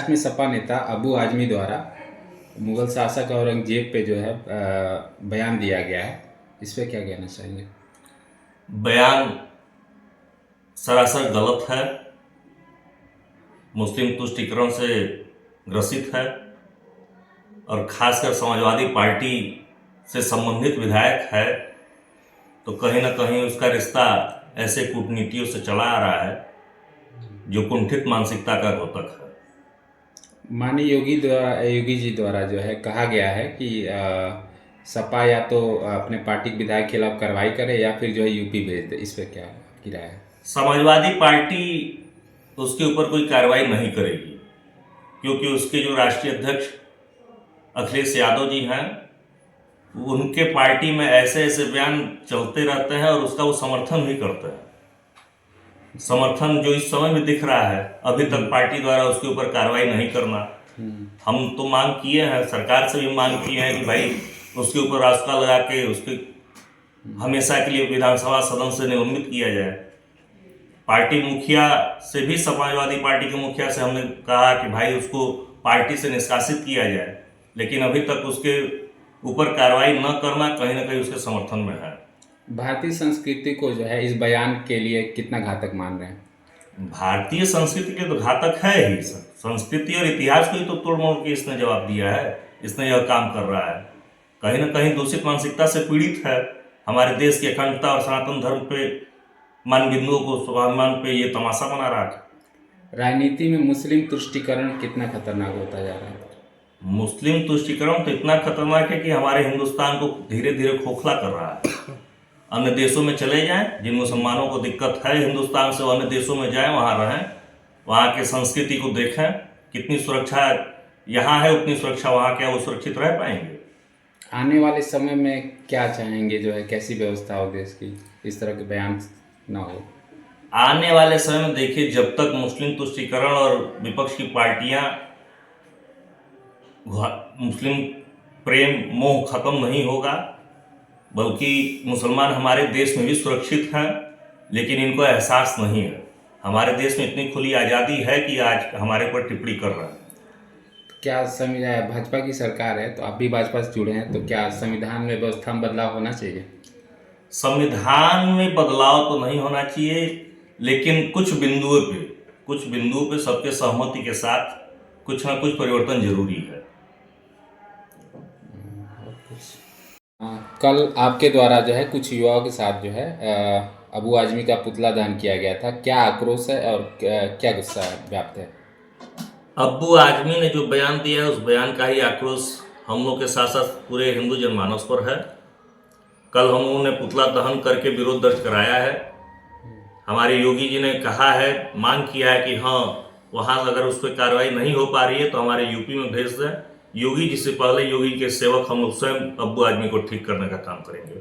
महाराष्ट्र में सपा नेता अबू आजमी द्वारा मुगल शासक औरंगजेब पे जो है बयान दिया गया है, इस पे क्या कहना चाहेंगे? बयान सरासर गलत है, मुस्लिम तुष्टीकरण से ग्रसित है और खासकर समाजवादी पार्टी से संबंधित विधायक है, तो कहीं ना कहीं उसका रिश्ता ऐसे कूटनीतियों से चला आ रहा है जो कुंठित मानसिकता का द्योतक है। माननीय योगी जी द्वारा जो है कहा गया है कि सपा या तो अपने पार्टी के विधायक के खिलाफ कार्रवाई करे या फिर जो है यूपी भेज दे, इस पे क्या आपकी राय है? समाजवादी पार्टी उसके ऊपर कोई कार्रवाई नहीं करेगी, क्योंकि उसके जो राष्ट्रीय अध्यक्ष अखिलेश यादव जी हैं, उनके पार्टी में ऐसे ऐसे बयान चलते रहते हैं और उसका वो समर्थन भी करते हैं। समर्थन जो इस समय में दिख रहा है, अभी तक पार्टी द्वारा उसके ऊपर कार्रवाई नहीं करना। हम तो मांग किए हैं, सरकार से भी मांग किए हैं कि भाई उसके ऊपर रास्ता लगा के उसके हमेशा के लिए विधानसभा सदन से निलंबित किया जाए। पार्टी मुखिया से भी, समाजवादी पार्टी के मुखिया से हमने कहा कि भाई उसको पार्टी से निष्कासित किया जाए, लेकिन अभी तक उसके ऊपर कार्रवाई न करना कहीं ना कहीं उसके समर्थन में है। भारतीय संस्कृति को जो है इस बयान के लिए कितना घातक मान रहे हैं? भारतीय संस्कृति के तो घातक है ही। संस्कृति और इतिहास को ही तो तोड़ मोड़ के इसने जवाब दिया है, इसने यह काम कर रहा है। कहीं ना कहीं दूषित मानसिकता से पीड़ित है। हमारे देश की अखंडता और सनातन धर्म पे, मान बिंदुओं को, स्वाभिमान पे ये तमाशा बना रहा है। राजनीति में मुस्लिम तुष्टीकरण कितना खतरनाक होता जा रहा है? मुस्लिम तुष्टीकरण तो इतना खतरनाक है कि हमारे हिंदुस्तान को धीरे धीरे खोखला कर रहा है। अन्य देशों में चले जाएं, जिन मुसलमानों को दिक्कत है हिंदुस्तान से, वो अन्य देशों में जाएं, वहाँ रहें, वहाँ के संस्कृति को देखें। कितनी सुरक्षा यहाँ है उतनी सुरक्षा वहाँ, क्या वो सुरक्षित रह पाएंगे? आने वाले समय में क्या चाहेंगे, जो है कैसी व्यवस्था हो देश की, इस तरह के बयान ना हो? आने वाले समय में देखिए, जब तक मुस्लिम तुष्टीकरण और विपक्ष की पार्टियां मुस्लिम प्रेम मोह खत्म नहीं होगा, बल्कि मुसलमान हमारे देश में भी सुरक्षित हैं, लेकिन इनको एहसास नहीं है। हमारे देश में इतनी खुली आज़ादी है कि आज हमारे पर टिप्पणी कर रहे हैं। क्या भाजपा की सरकार है, तो आप भी भाजपा से जुड़े हैं, तो क्या संविधान में व्यवस्था में बदलाव होना चाहिए? संविधान में बदलाव तो नहीं होना चाहिए, लेकिन कुछ बिंदुओं पे सबके सहमति के साथ कुछ ना कुछ परिवर्तन जरूरी है। कल आपके द्वारा जो है कुछ युवाओं के साथ जो है अबू आजमी का पुतला दहन किया गया था, क्या आक्रोश है और क्या गुस्सा व्याप्त है? अब्बू आजमी ने जो बयान दिया है, उस बयान का ही आक्रोश हम लोग के साथ साथ पूरे हिंदू जनमानस पर है। कल हम लोगों ने पुतला दहन करके विरोध दर्ज कराया है। हमारे योगी जी ने कहा है, मांग किया है कि हाँ, वहाँ अगर उस पर कार्रवाई नहीं हो पा रही है तो हमारे यूपी में भेज दें। योगी जी से पहले योगी के सेवक हम लोग स्वयं अब्बू आजमी को ठीक करने का काम करेंगे।